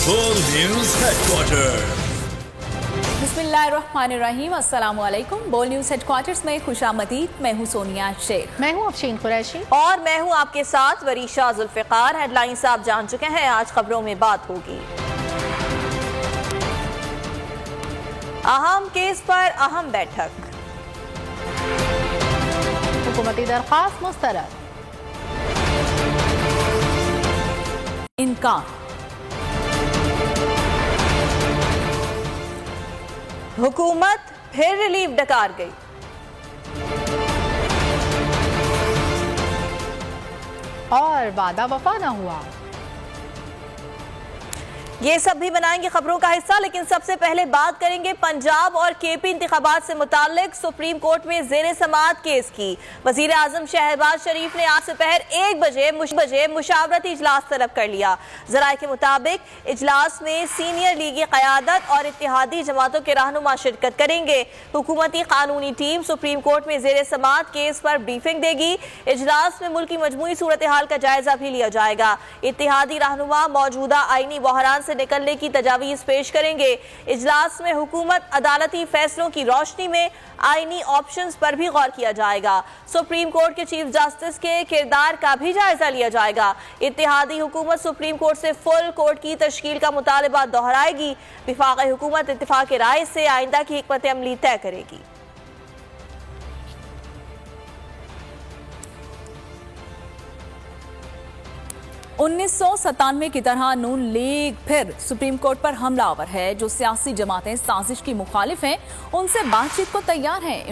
बोल news headquarter. बिस्मिल्लाहिर्रहमानिर्रहीम, अस्सलाम वालेकुम। बोल न्यूज हेडक्वार्टर्स में खुशामदीद। मैं हूं सोनिया शेख। मैं हूं अफशीन कुरैशी और मैं हूं आपके साथ वरीशा जुल्फिकार। हेडलाइंस आप जान चुके हैं, आज खबरों में बात होगी। अहम केस पर अहम बैठक, हुकूमती दरख्वास्त मुस्तरद, इनकार, हुकूमत फिर रिलीफ डकार गई, और वादा वफा न हुआ। ये सब भी बनाएंगे खबरों का हिस्सा, लेकिन सबसे पहले बात करेंगे पंजाब और केपी इंतखाबात से मुताल्लिक सुप्रीम कोर्ट में ज़ेरे समाअत केस की। वजीर आजम शहबाज शरीफ ने आज दोपहर 1 बजे मुशावरती इजलास तलब कर लिया। जराये के मुताबिक इजलास में सीनियर लीगी क़यादत और इत्तेहादी जमातों के रहनुमा शिरकत करेंगे। हुकूमती कानूनी टीम सुप्रीम कोर्ट में ज़ेरे समाअत केस पर ब्रीफिंग देगी। इजलास में मुल्क की मजमूई सूरत हाल का जायजा भी लिया जाएगा। इत्तेहादी रहनुमा मौजूदा आईनी बहरान से निकलने की तजावीज़ पेश करेंगे। इजलास में हुकूमत अदालती फैसलों की रोशनी में आईनी ऑप्शंस पर भी गौर किया जाएगा। सुप्रीम कोर्ट के चीफ जस्टिस के किरदार का भी जायजा लिया जाएगा। इत्तेहादी हुकूमत सुप्रीम कोर्ट से फुल कोर्ट की तश्कील का मुतालबा दोहराएगी। विफाक़ी हुकूमत इत्तेफाक राय से आइंदा की हिकमत अमली तय करेगी। 1997 की तरह नून लीग फिर सुप्रीम कोर्ट पर हमलावर है। जो सियासी जमातें साजिश की मुखालिफ हैं, उनसे बातचीत को तैयार हैं।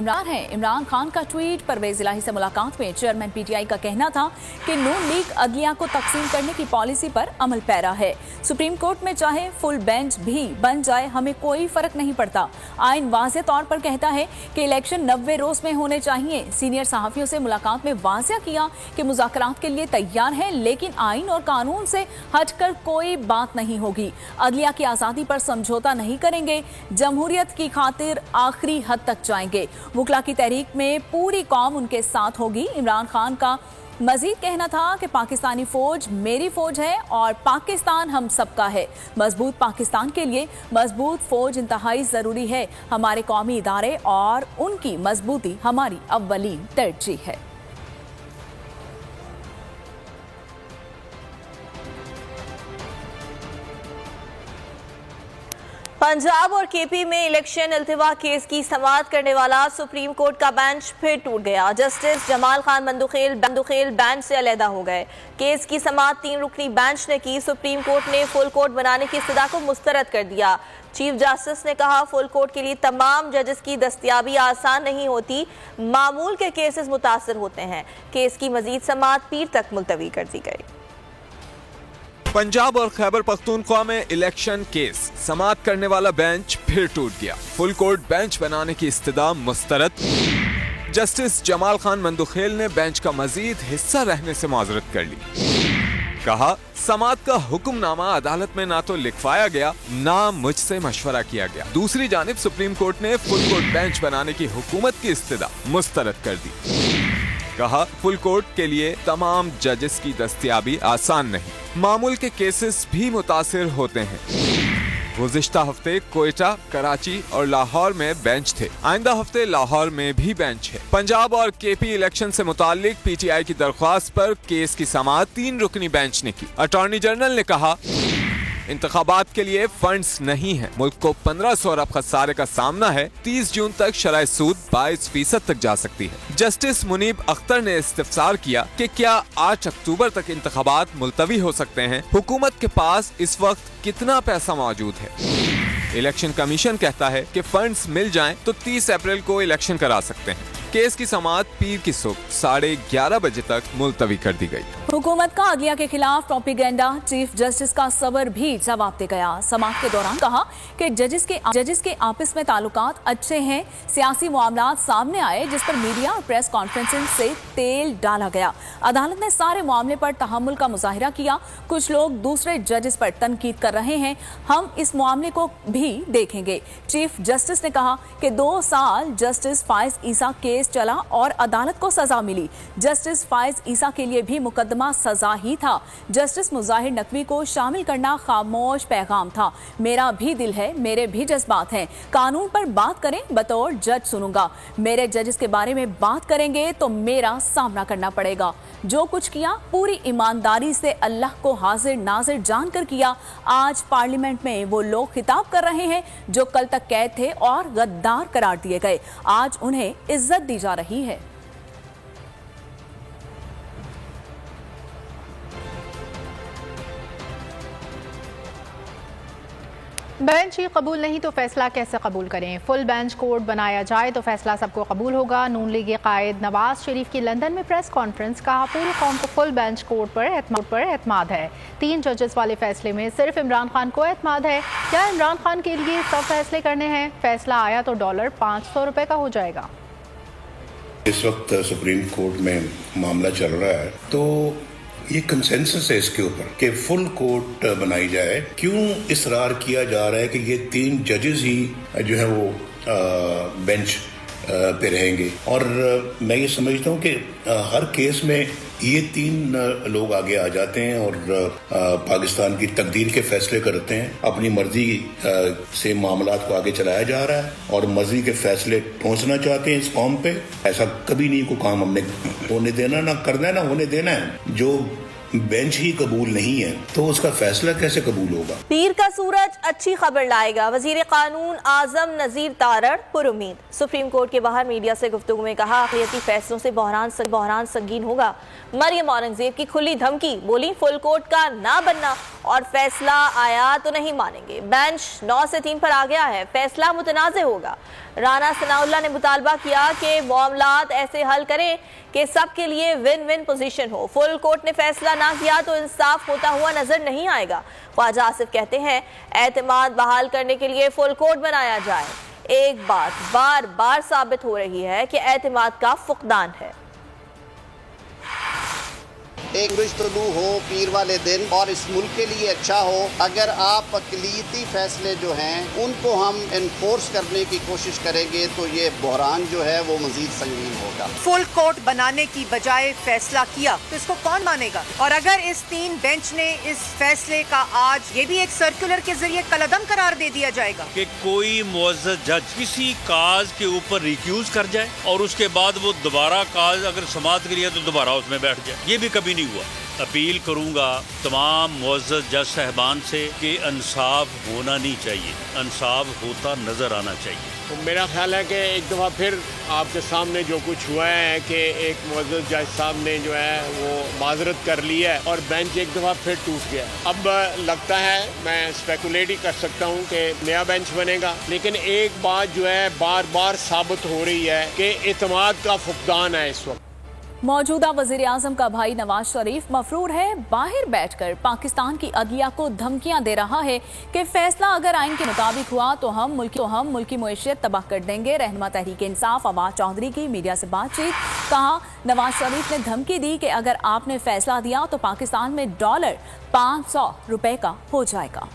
इमरान खान का ट्वीट, परवेज इलाही से मुलाकात में चेयरमैन पीटीआई का कहना था कि नून लीग अदलिया को तकसीम करने की पॉलिसी पर अमल पैरा है। सुप्रीम कोर्ट में चाहे फुल बेंच भी बन जाए, हमें कोई फर्क नहीं पड़ता। आइन वाज़ेह तौर पर कहता है कि इलेक्शन 90 रोज में होने चाहिए। सीनियर सहाफियों से मुलाकात में वाज़ेह किया कि मुज़ाकरात के लिए तैयार है, लेकिन आइन और कानून से हटकर कोई बात नहीं होगी। अदलिया की आज़ादी पर समझौता नहीं करेंगे। जमहूरियत की खातिर आखिरी हद तक जाएंगे। वकला की तहरीक में पूरी कौम उनके साथ होगी। इमरान खान का मजीद कहना था कि पाकिस्तानी फौज मेरी फौज है और पाकिस्तान हम सबका है। मजबूत पाकिस्तान के लिए मजबूत फौज इंतहाई जरूरी है। हमारे कौमी इदारे और उनकी मजबूती हमारी अव्वलीन तरजीह है। पंजाब और केपी में इलेक्शन इल्तिवा केस की समाअत करने वाला सुप्रीम कोर्ट का बेंच फिर टूट गया। जस्टिस जमाल खान मंदुखेल बेंच से अलहदा हो गए। केस की समाअत 3 रुकनी बेंच ने की। सुप्रीम कोर्ट ने फुल कोर्ट बनाने की इस्तदा को मुस्तरद कर दिया। चीफ जस्टिस ने कहा, फुल कोर्ट के लिए तमाम जजेस की दस्तयाबी आसान नहीं होती। मामूल के केसेस मुतासर होते हैं। केस की मजीद समाअत पीर तक मुलतवी कर दी गई। पंजाब और खैबर पख्तूनख्वा में इलेक्शन केस समाअत करने वाला बेंच फिर टूट गया। फुल कोर्ट बेंच बनाने की इस्तदा मुस्तरद। जस्टिस जमाल खान मंदुखेल ने बेंच का मजीद हिस्सा रहने से माजरत कर ली। कहा, समाअत का हुक्मनामा अदालत में ना तो लिखवाया गया, ना मुझसे मशवरा किया गया। दूसरी जानिब सुप्रीम कोर्ट ने फुल कोर्ट बेंच बनाने की हुकूमत की इस्तदा मुस्तरद कर दी। कहा, फुल कोर्ट के लिए तमाम जजेस की दस्तयाबी आसान नहीं। मामूल के केसेस भी मुतासिर होते हैं। गुज़िश्ता हफ्ते कोयटा, कराची और लाहौर में बेंच थे। आइंदा हफ्ते लाहौर में भी बेंच है। पंजाब और केपी इलेक्शन से मुताल्लिक पीटीआई की दरख्वास्त पर केस की समाअत 3 रुकनी बेंच ने की। अटॉर्नी जनरल ने कहा, इंतखाबात के लिए फंड्स नहीं है। मुल्क को 1500 अरब खसारे का सामना है। 30 जून तक शरह सूद 22% तक जा सकती है। जस्टिस मुनीब अख्तर ने इस्तिफसार किया कि क्या 8 अक्टूबर तक इंतखाबात मुलतवी हो सकते हैं। हुकूमत के पास इस वक्त कितना पैसा मौजूद है। इलेक्शन कमीशन कहता है कि फंड्स मिल जाएं तो 30 अप्रैल को इलेक्शन करा सकते हैं। केस की समाअत पीर की सुबह 11:30 बजे तक मुलतवी कर दी गई। हुकूमत का अदलिया के खिलाफ प्रोपेगेंडा, चीफ जस्टिस का सबर भी जवाब दे गया। समाअत के दौरान कहा कि जजेस के आपस में ताल्लुकात अच्छे हैं। सियासी मामलात सामने आए जिस पर मीडिया और प्रेस कॉन्फ्रेंसिंग से तेल डाला गया। अदालत ने सारे मामले पर तहम्मुल का मुजाहिरा किया। कुछ लोग दूसरे जजेस पर तनकीद कर रहे हैं, हम इस मामले को भी देखेंगे। चीफ जस्टिस ने कहा कि 2 साल जस्टिस फाइज ईसा केस केस चला और अदालत को सजा मिली। जस्टिस फायज ईसा के लिए भी मुकदमा सजा ही था। जस्टिस मुजाहिर नकवी को शामिल करना खामोश पैगाम था। मेरा भी दिल है, मेरे भी जज्बात हैं, कानून पर बात करें, बतौर जज सुनूंगा। मेरे जजेस के बारे में बात करेंगे तो मेरा सामना करना पड़ेगा। जो कुछ किया पूरी ईमानदारी से अल्लाह को हाजिर नाजिर जानकर किया। आज पार्लियामेंट में वो लोग खिताब कर रहे हैं जो कल तक कैद थे और गद्दार करार दिए गए। आज उन्हें इज्जत दी जा रही है। बेंच ही कबूल नहीं तो फैसला कैसे कबूल करें? फुल बेंच कोर्ट बनाया जाए तो फैसला सबको कबूल होगा। नून लीग कायद नवाज शरीफ की लंदन में प्रेस कॉन्फ्रेंस। कहा पूरी कौम को फुल बेंच कोर्ट पर एतमाद है। 3 जजेस वाले फैसले में सिर्फ इमरान खान को एतमाद है। क्या इमरान खान के लिए सब फैसले करने हैं? फैसला आया तो $500 का हो जाएगा। इस वक्त सुप्रीम कोर्ट में मामला चल रहा है तो ये कंसेंसस है इसके ऊपर कि फुल कोर्ट बनाई जाए। क्यों इसरार किया जा रहा है कि ये 3 जजेस ही जो है वो बेंच पे रहेंगे? और मैं ये समझता हूँ कि हर केस में ये 3 लोग आगे आ जाते हैं और पाकिस्तान की तकदीर के फैसले करते हैं। अपनी मर्जी से मामलात को आगे चलाया जा रहा है और मर्जी के फैसले ठोंसना चाहते हैं इस कौम पे। ऐसा कभी नहीं कोई काम हमने होने देना, ना करना है, ना होने देना है। जो बेंच ही कबूल नहीं है तो उसका फैसला कैसे कबूल होगा? पीर का सूरज अच्छी खबर लाएगा। वजीर कानून आजम नजीर तारड़ पुरुमीद। सुप्रीम कोर्ट के बाहर मीडिया से गुफ्तगू में कहा अखिलती फैसलों से बहरान संगीन होगा। मरियम औरंगजेब की खुली धमकी। बोली फुल कोर्ट का ना बनना और फैसला आया तो नहीं मानेंगे। बेंच 9 से 3 पर आ गया है, फैसला मुतनाज़ होगा। राना सनाउल्लाह ने मुतालबा किया कि मामलात ऐसे हल करें कि सबके लिए विन विन पोजीशन हो। फुल कोर्ट ने फैसला ना किया तो इंसाफ होता हुआ नजर नहीं आएगा। ख्वाजा आसिफ कहते हैं एतमाद बहाल करने के लिए फुल कोर्ट बनाया जाए। एक बात बार बार साबित हो रही है कि एतमाद का फुकदान है। एक रुश्तलू हो पीर वाले दिन और इस मुल्क के लिए अच्छा हो। अगर आप अक़लियती फैसले जो हैं उनको हम इन्फोर्स करने की कोशिश करेंगे तो ये बहरान जो है वो मजीद संगीन होगा। फुल कोर्ट बनाने की बजाय फैसला किया तो इसको कौन मानेगा? और अगर इस 3 बेंच ने इस फैसले का आज ये भी एक सर्कुलर के जरिए कलअदम करार दे दिया जाएगा कि कोई मुअज़्ज़ज़ जज किसी काज के ऊपर रिक्यूज कर जाए और उसके बाद वो दोबारा काज अगर समाअत के लिए तो दोबारा उसमें बैठ जाए, ये भी कभी नहीं हुआ। अपील करूंगा तमाम मुअज़्ज़ज़ जज साहबान से कि इंसाफ होना नहीं चाहिए, इंसाफ होता नजर आना चाहिए। तो मेरा ख्याल है कि एक दफ़ा फिर आपके सामने जो कुछ हुआ है कि एक मुअज़्ज़ज़ जज साहब ने जो है वो माजरत कर ली है और बेंच एक दफ़ा फिर टूट गया। अब लगता है, मैं स्पेकुलेट ही कर सकता हूँ कि नया बेंच बनेगा, लेकिन एक बात जो है बार बार साबित हो रही है कि एतमाद का फुकदान है इस वक्त। मौजूदा वजीर आजम का भाई नवाज शरीफ मफरूर है। बाहर बैठकर पाकिस्तान की अदलिया को धमकियां दे रहा है कि फैसला अगर आइन के मुताबिक हुआ तो हम मुल्की मुईशत तबाह कर देंगे। रहनुमा तहरीक इंसाफ अवाज चौधरी की मीडिया से बातचीत। कहा नवाज शरीफ ने धमकी दी कि अगर आपने फैसला दिया तो पाकिस्तान में $500 का हो जाएगा।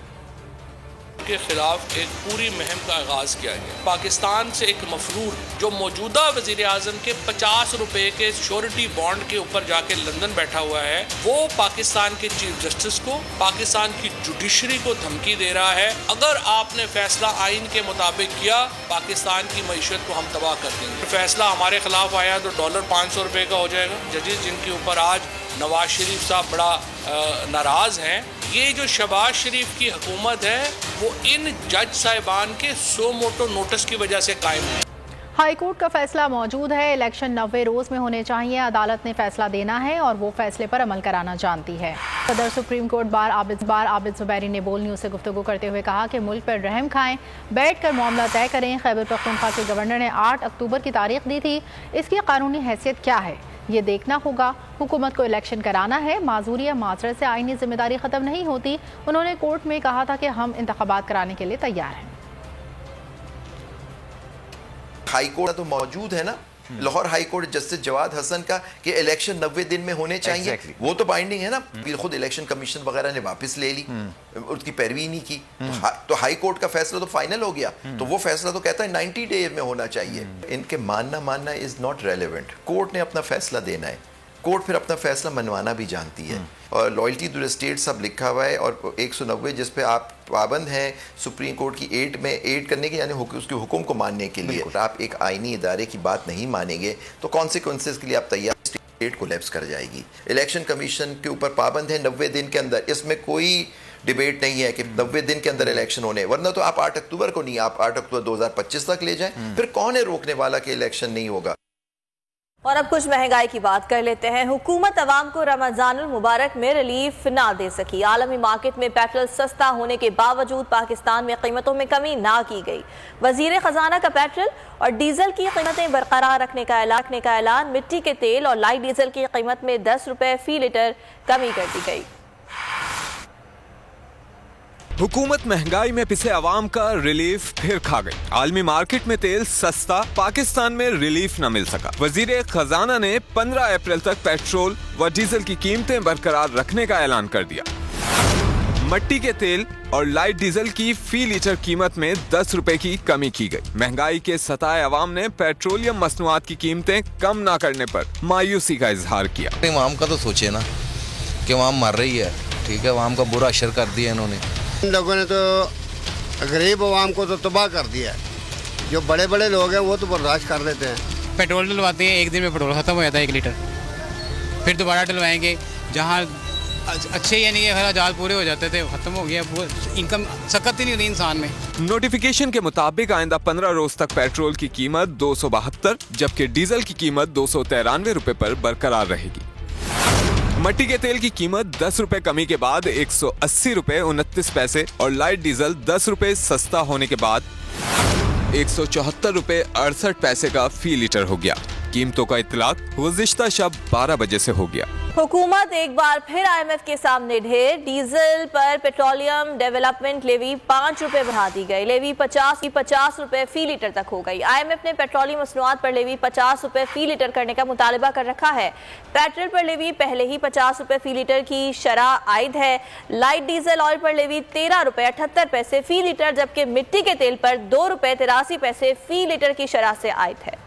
के खिलाफ एक पूरी मुहिम का आगाज किया गया। पाकिस्तान से एक मफरूर जो मौजूदा वजीर आजम के $50 के श्योरिटी बॉन्ड के ऊपर जाके लंदन बैठा हुआ है, वो पाकिस्तान के चीफ जस्टिस को, पाकिस्तान की जुडिशरी को धमकी दे रहा है अगर आपने फैसला आइन के मुताबिक किया पाकिस्तान की मईशत को हम तबाह कर देंगे। फैसला हमारे खिलाफ आया तो $500 का हो जाएगा। जजेस जिनके ऊपर आज नवाज शरीफ साहब बड़ा नाराज हैं, ये जो शहबाज शरीफ की हुकूमत है वो इन जज साहिबान के सो मोटो नोटिस की वजह से कायम है। हाई कोर्ट का फैसला मौजूद है। इलेक्शन 90 रोज में होने चाहिए। अदालत ने फैसला देना है और वो फैसले पर अमल कराना जानती है। सदर supreme court bar Abid Zubairi ने बोल न्यूज़ से गुफ्तगू करते हुए कहा कि मुल्क पर रहम खाएं, बैठ कर मामला तय करें। खैबर पख्तूनख्वा के गवर्नर ने 8 अक्टूबर की तारीख दी थी, इसकी कानूनी हैसियत क्या है ये देखना होगा। हुकूमत को इलेक्शन कराना है। माजूरी या माजरत से आईनी जिम्मेदारी ख़त्म नहीं होती। उन्होंने कोर्ट में कहा था कि हम इंतखाबात कराने के लिए तैयार हैं। हाई कोर्ट तो मौजूद है ना, Lahore high court justice Jawad Hasan का कि इलेक्शन 90 दिन में होने चाहिए, वो तो बाइंडिंग है ना, खुद इलेक्शन कमीशन वगैरह ने वापस ले ली, उसकी पैरवी नहीं की, तो हाई कोर्ट का फैसला तो फाइनल हो गया, तो वो फैसला तो कहता है 90 डेज में होना चाहिए। इनके मानना इज नॉट रेलेवेंट, कोर्ट ने अपना फैसला देना है, कोर्ट फिर अपना फैसला मनवाना भी जानती है, और लॉयल्टी टू द स्टेट सब लिखा हुआ है, और 190 जिस पे आप पाबंद हैं सुप्रीम कोर्ट की एड करने के, यानी उसके हुक्म को मानने के लिए, आप एक आईनी इदारे की बात नहीं मानेंगे तो कॉन्सिक्वेंसेस के लिए आप तैयार, स्टेट कोलैप्स कर जाएगी। इलेक्शन कमीशन के ऊपर पाबंद है 90 दिन के अंदर, इसमें कोई डिबेट नहीं है कि 90 दिन के अंदर इलेक्शन होने, वरना तो आप 8 अक्टूबर को नहीं, आप 8 अक्टूबर 2025 तक ले जाएं, फिर कौन है रोकने वाला कि इलेक्शन नहीं होगा। और अब कुछ महंगाई की बात कर लेते हैं। हुकूमत अवाम को रमजानुल मुबारक में रिलीफ ना दे सकी। आलमी मार्केट में पेट्रोल सस्ता होने के बावजूद पाकिस्तान में कीमतों में कमी ना की गई। वजीर खजाना का पेट्रोल और डीजल की कीमतें बरकरार रखने का ऐलान। मिट्टी के तेल और लाइट डीजल की कीमत में 10 रुपए फी लीटर कमी कर दी गई। हुकूमत महंगाई में पिसे अवाम का रिलीफ फिर खा गई। आलमी मार्केट में तेल सस्ता, पाकिस्तान में रिलीफ न मिल सका। वजीर खजाना ने 15 अप्रैल तक पेट्रोल व डीजल की कीमतें बरकरार रखने का ऐलान कर दिया। मिट्टी के तेल और लाइट डीजल की फी लीटर कीमत में 10 रुपए की कमी की गई। महंगाई के सताए अवाम ने पेट्रोलियम मसनूआत की कीमतें कम न करने पर मायूसी का इजहार किया। अवाम का तो सोचे ना कि अवाम मर रही है, ठीक है, अवाम का बुरा असर कर दिया इन्होंने। इन लोगों ने तो गरीब आवाम को तो तबाह कर दिया है, जो बड़े बड़े लोग हैं वो तो बर्दाश्त कर लेते हैं। पेट्रोल डलवाते हैं, एक दिन में पेट्रोल ख़त्म हो जाता है 1 लीटर, फिर दोबारा डलवाएंगे, जहाँ अच्छे यानी कि हालात पूरे हो जाते थे, ख़त्म हो गया, वो इनकम सकत ही नहीं रही इंसान में। नोटिफिकेशन के मुताबिक आइंदा 15 रोज तक पेट्रोल की कीमत 272 जबकि डीजल की कीमत 293 रुपए पर बरकरार रहेगी। मिट्टी के तेल की कीमत 10 रुपए कमी के बाद 180 रुपए 29 पैसे और लाइट डीजल 10 रुपए सस्ता होने के बाद 174 रुपए 68 पैसे का फी लीटर हो गया। कीमतों का इत्तलाक गुज़िश्ता शब 12 बजे से हो गया। हुकूमत एक बार फिर IMF के सामने ढेर। डीजल पर पेट्रोलियम डेवलपमेंट लेवी 5 रुपए बढ़ा दी गई। लेवी 50 रुपए फी लीटर तक हो गई। IMF ने पेट्रोलियम मसनूआत पर लेवी 50 रुपए फी लीटर करने का मुतालबा कर रखा है। पेट्रोल पर लेवी पहले ही 50 रुपए फी लीटर की शरह आयद है। लाइट डीजल ऑयल पर लेवी 13 रुपए 78 पैसे फी लीटर, जबकि मिट्टी के तेल पर 2 रुपए 83 पैसे फी लीटर की शरह से आयद है।